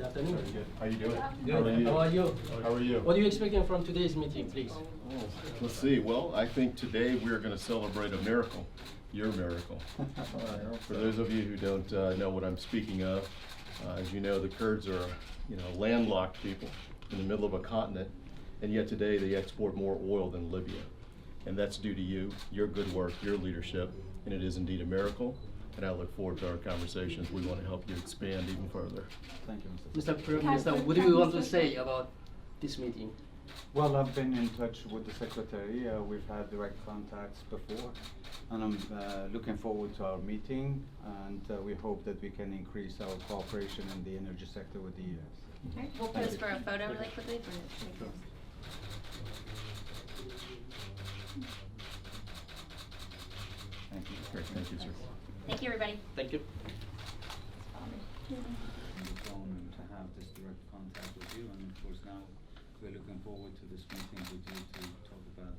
Good afternoon. How you doing? Good. How are you? How are you? What are you expecting from today's meeting, please? Let's see. Well, I think today we're going to celebrate a miracle. Your miracle. For those of you who don't know what I'm speaking of, as you know, the Kurds are, landlocked people in the middle of a continent, and yet today they export more oil than Libya. And that's due to you, your good work, your leadership, and it is indeed a miracle. And I look forward to our conversations. We want to help you expand even further. Thank you, Mr. Prime Minister, what do you want to say about this meeting? Well, I've been in touch with the Secretary. We've had direct contacts before, and I'm looking forward to our meeting, and we hope that we can increase our cooperation in the energy sector with the US. Okay, we'll pose for a photo really quickly for pictures. Thank you. Great. Thank you, sir. Thank you, everybody. Thank you. On the phone and to have this direct contact with you, and of course now we're looking forward to this meeting with you to talk about